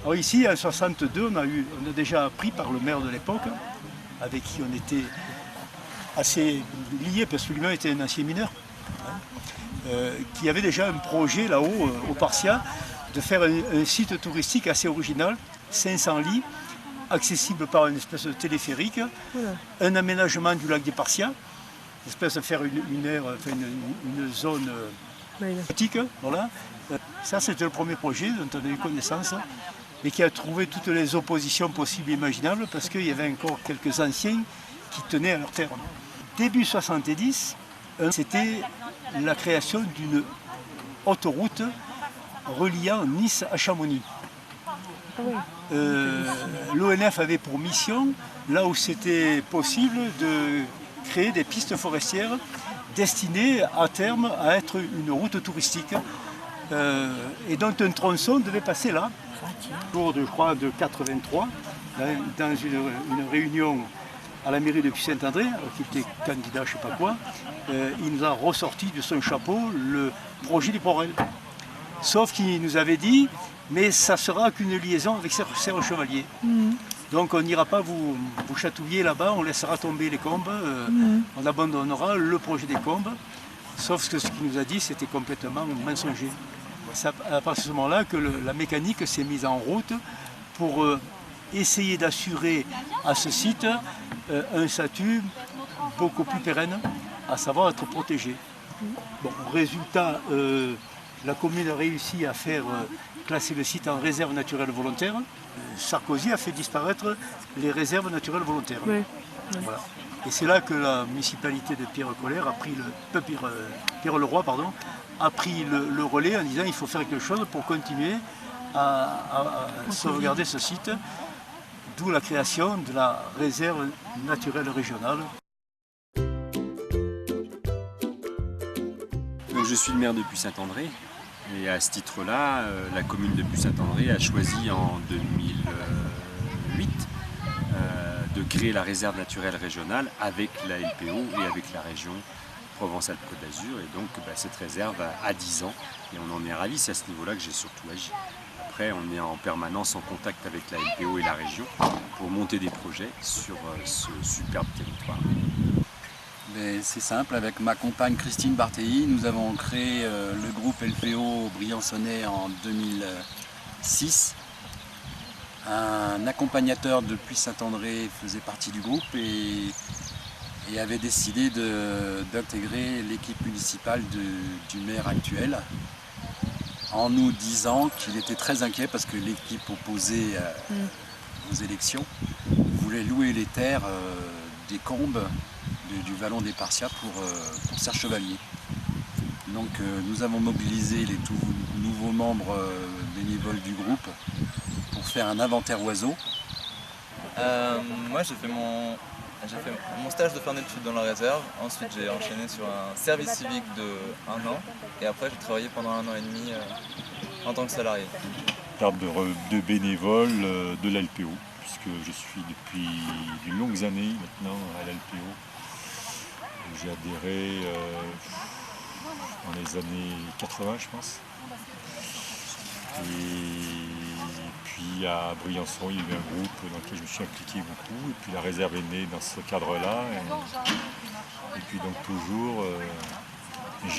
Alors ici, en 62, on a déjà appris par le maire de l'époque, avec qui on était assez liés, parce que lui-même était un ancien mineur, qui avait déjà un projet là-haut, au Parcia, de faire un site touristique assez original, 500 lits, accessible par une espèce de téléphérique, un aménagement du lac des Parcia, une espèce de faire une zone nautique, voilà. Ça, c'était le premier projet dont on a eu connaissance, mais qui a trouvé toutes les oppositions possibles et imaginables, parce qu'il y avait encore quelques anciens qui tenaient à leur terme. Début 70, c'était la création d'une autoroute reliant Nice à Chamonix. L'ONF avait pour mission, là où c'était possible, de créer des pistes forestières destinées à terme à être une route touristique. Et dont un tronçon devait passer là, autour de, je crois, de 83, dans une réunion à la mairie de Puy-Saint-André, qui était candidat je ne sais pas quoi, il nous a ressorti de son chapeau le projet du Porel. Sauf qu'il nous avait dit, mais ça sera qu'une liaison avec Serre Chevalier. Donc on n'ira pas vous chatouiller là-bas, on laissera tomber les combes, on abandonnera le projet des combes. Sauf que ce qu'il nous a dit, c'était complètement mensonger. C'est à partir de ce moment-là que la mécanique s'est mise en route pour essayer d'assurer à ce site un statut beaucoup plus pérenne, à savoir être protégé. Bon, résultat, la commune a réussi à faire classer le site en réserve naturelle volontaire. Sarkozy a fait disparaître les réserves naturelles volontaires. Oui. Voilà. Et c'est là que la municipalité de Pierre-Leroy a pris le relais en disant qu'il faut faire quelque chose pour continuer à sauvegarder ce site, d'où la création de la réserve naturelle régionale. Donc je suis le maire de Puy-Saint-André et à ce titre-là, la commune de Puy-Saint-André a choisi en 2008 de créer la réserve naturelle régionale avec la LPO et avec la région Provence-Alpes-Côte d'Azur. Et donc cette réserve a 10 ans et on en est ravis. C'est à ce niveau-là que j'ai surtout agi. Après, on est en permanence en contact avec la LPO et la région pour monter des projets sur ce superbe territoire. C'est simple, avec ma compagne Christine Barthéi, nous avons créé le groupe LPO Briançonnais en 2006. Un accompagnateur de Puy-Saint-André faisait partie du groupe et avait décidé d'intégrer l'équipe municipale du maire actuel, en nous disant qu'il était très inquiet parce que l'équipe opposée aux élections voulait louer les terres des combes du vallon des Parcia pour Serre Chevalier. Donc nous avons mobilisé les tout nouveaux membres bénévoles du groupe pour faire un inventaire oiseaux. Moi j'ai fait mon stage de fin d'études dans la réserve, ensuite j'ai enchaîné sur un service civique de 1 an et après j'ai travaillé pendant 1 an et demi en tant que salarié. Cadre de bénévole de l'LPO, puisque je suis depuis de longues années maintenant à l'LPO. J'ai adhéré dans les années 80 je pense. Et puis à Briançon, il y a eu un groupe dans lequel je me suis impliqué beaucoup. Et puis la réserve est née dans ce cadre-là. Et puis donc toujours,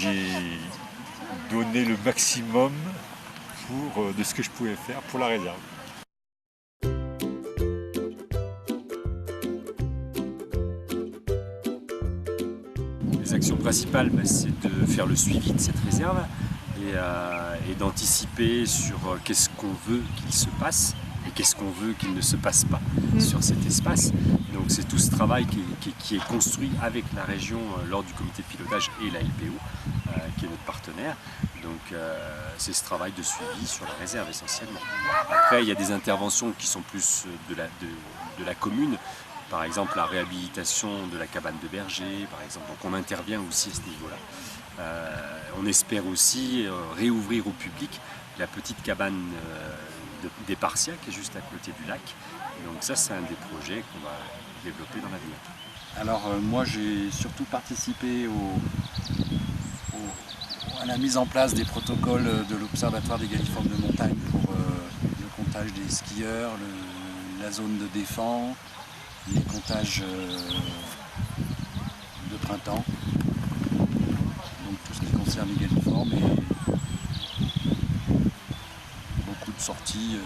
j'ai donné le maximum de ce que je pouvais faire pour la réserve. Les actions principales, c'est de faire le suivi de cette réserve et d'anticiper sur qu'est-ce qu'on veut qu'il se passe et qu'est-ce qu'on veut qu'il ne se passe pas sur cet espace. Donc c'est tout ce travail qui est construit avec la région lors du comité de pilotage et la LPO, qui est notre partenaire. Donc c'est ce travail de suivi sur la réserve essentiellement. Après il y a des interventions qui sont plus de la commune. Par exemple, la réhabilitation de la cabane de berger, par exemple. Donc on intervient aussi à ce niveau-là. On espère aussi réouvrir au public la petite cabane des Parcia qui est juste à côté du lac. Et donc ça, c'est un des projets qu'on va développer dans l'avenir. Alors moi, j'ai surtout participé à la mise en place des protocoles de l'Observatoire des Galliformes de montagne pour le comptage des skieurs, la zone de défense, les comptages de printemps, donc tout ce qui concerne les Galliformes et beaucoup de sorties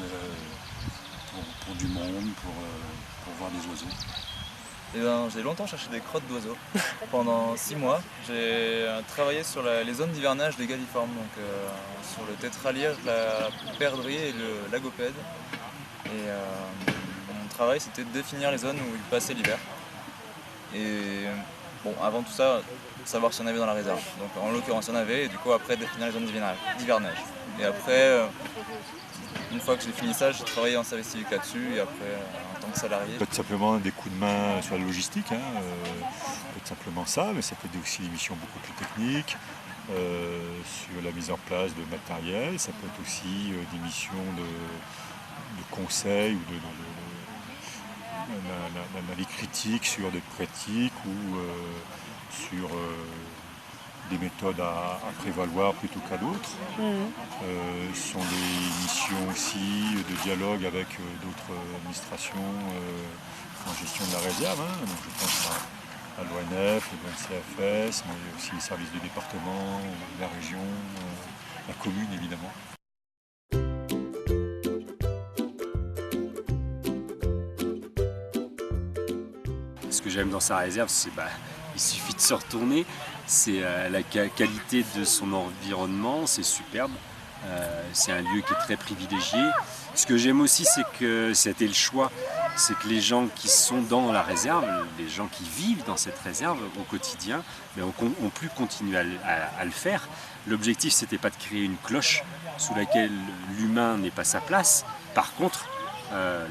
pour du monde, pour voir des oiseaux. Eh ben, j'ai longtemps cherché des crottes d'oiseaux. Pendant 6 mois, j'ai travaillé sur les zones d'hivernage des Galliformes, donc sur le tétraliège, la perdrix et le lagopède. Et mon travail, c'était de définir les zones où ils passaient l'hiver. Et bon, avant tout ça, savoir s'il y en avait dans la réserve. Donc en l'occurrence, il y en avait, et du coup après définir les zones d'hivernage. Et après, une fois que j'ai fini ça, j'ai travaillé en service civique là-dessus, et après en tant que salarié. Peut-être simplement des coups de main sur la logistique, peut-être simplement ça, mais ça peut être aussi des missions beaucoup plus techniques, sur la mise en place de matériel, ça peut être aussi des missions de conseil ou d'analyse critique sur des pratiques ou sur des méthodes à prévaloir plutôt qu'à d'autres. Ce sont des missions aussi de dialogue avec d'autres administrations en gestion de la réserve. Donc je pense à l'ONF, le CFS, mais aussi les services du département, la région, la commune évidemment. Ce que j'aime dans sa réserve, c'est il suffit de se retourner, c'est la qualité de son environnement, c'est superbe, c'est un lieu qui est très privilégié. Ce que j'aime aussi, c'est que c'était le choix, c'est que les gens qui sont dans la réserve, les gens qui vivent dans cette réserve au quotidien, ont pu continuer à le faire. L'objectif, c'était pas de créer une cloche sous laquelle l'humain n'est pas sa place. Par contre,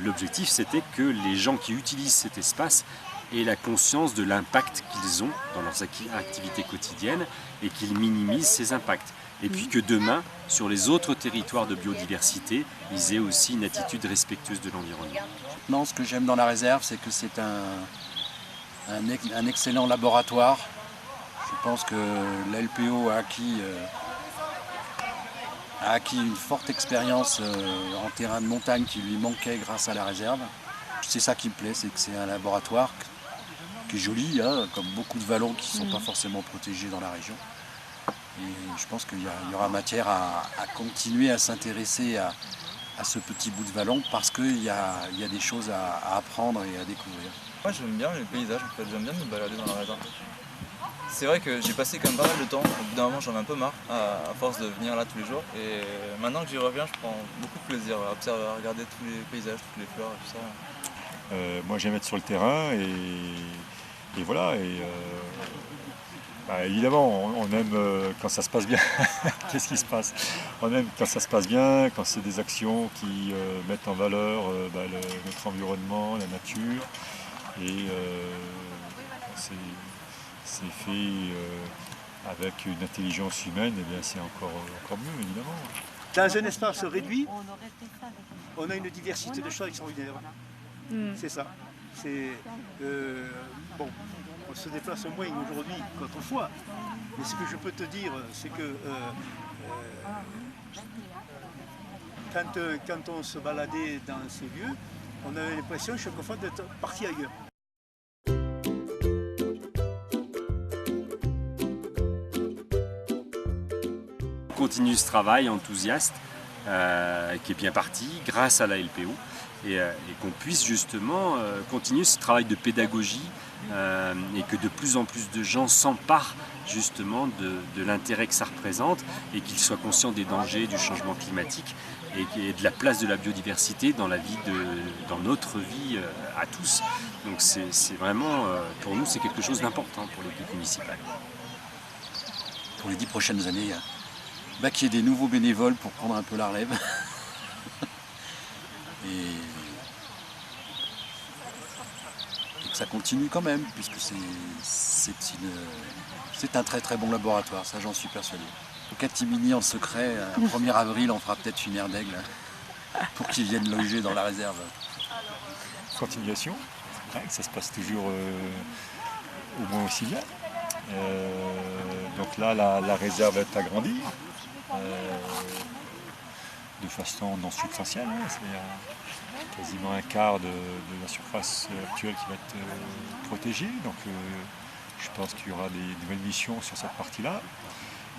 l'objectif, c'était que les gens qui utilisent cet espace aient la conscience de l'impact qu'ils ont dans leurs activités quotidiennes et qu'ils minimisent ces impacts. Et puis que demain, sur les autres territoires de biodiversité, ils aient aussi une attitude respectueuse de l'environnement. Non, ce que j'aime dans la réserve, c'est que c'est un excellent laboratoire. Je pense que la LPO a acquis une forte expérience en terrain de montagne qui lui manquait grâce à la réserve. C'est ça qui me plaît, c'est que c'est un laboratoire qui est joli, comme beaucoup de vallons qui ne sont pas forcément protégés dans la région. Et je pense qu'il y aura matière à continuer à s'intéresser à ce petit bout de vallon parce qu'il y a des choses à apprendre et à découvrir. Moi j'aime bien les paysages, en fait. J'aime bien me balader dans la réserve. C'est vrai que j'ai passé quand même pas mal de temps, au bout d'un moment j'en ai un peu marre à force de venir là tous les jours. Et maintenant que j'y reviens, je prends beaucoup de plaisir à observer, à regarder tous les paysages, toutes les fleurs et tout ça. Moi j'aime être sur le terrain et voilà. Évidemment, on aime quand ça se passe bien. Qu'est-ce qui se passe? On aime quand ça se passe bien, quand c'est des actions qui mettent en valeur notre environnement, la nature. Et c'est fait avec une intelligence humaine, et bien c'est encore mieux, évidemment. Dans un espace réduit, on a une diversité de choix extraordinaire. C'est ça. Bon, on se déplace moins aujourd'hui qu'autrefois. Mais ce que je peux te dire, c'est que quand on se baladait dans ces lieux, on avait l'impression chaque fois d'être parti ailleurs. On continue ce travail enthousiaste qui est bien parti grâce à la LPO et qu'on puisse justement continuer ce travail de pédagogie et que de plus en plus de gens s'emparent justement de l'intérêt que ça représente et qu'ils soient conscients des dangers du changement climatique et de la place de la biodiversité dans notre vie à tous. Donc c'est vraiment, pour nous, c'est quelque chose d'important pour l'équipe municipale. Pour les 10 prochaines années, qu'il y ait des nouveaux bénévoles pour prendre un peu la relève. et que ça continue quand même, puisque c'est un très très bon laboratoire, ça j'en suis persuadé. Au Catimini en secret, un 1er avril, on fera peut-être une aire d'aigle pour qu'ils viennent loger dans la réserve. Continuation, ça se passe toujours au moins aussi bien. Donc là, la réserve est agrandie. de façon non substantielle. Hein. C'est quasiment un quart de la surface actuelle qui va être protégée. Donc je pense qu'il y aura des nouvelles missions sur cette partie-là.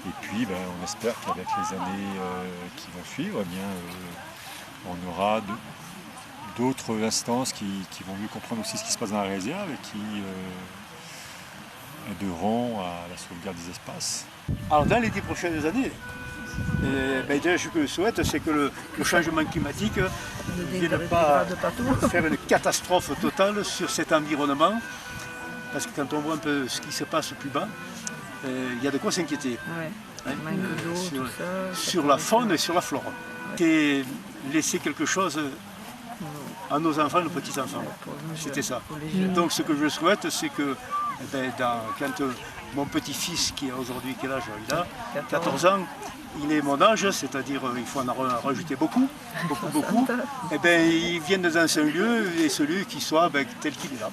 Et puis on espère qu'avec les années qui vont suivre, eh bien, on aura d'autres instances qui vont mieux comprendre aussi ce qui se passe dans la réserve et qui aideront à la sauvegarde des espaces. Alors dans les 10 prochaines années, déjà, ce que je souhaite, c'est que le changement climatique ne vienne pas faire une catastrophe totale sur cet environnement. Parce que quand on voit un peu ce qui se passe plus bas, il y a de quoi s'inquiéter. Ouais. Hein, d'eau, sur la faune et sur la flore. Et laisser quelque chose à nos enfants, nos petits-enfants. C'était ça. Donc ce que je souhaite, c'est que quand mon petit-fils, qui a aujourd'hui quel âge il a 14 ans, il est mon âge, c'est-à-dire il faut en rajouter beaucoup, et il vienne dans un lieu et celui qui soit tel qu'il est là.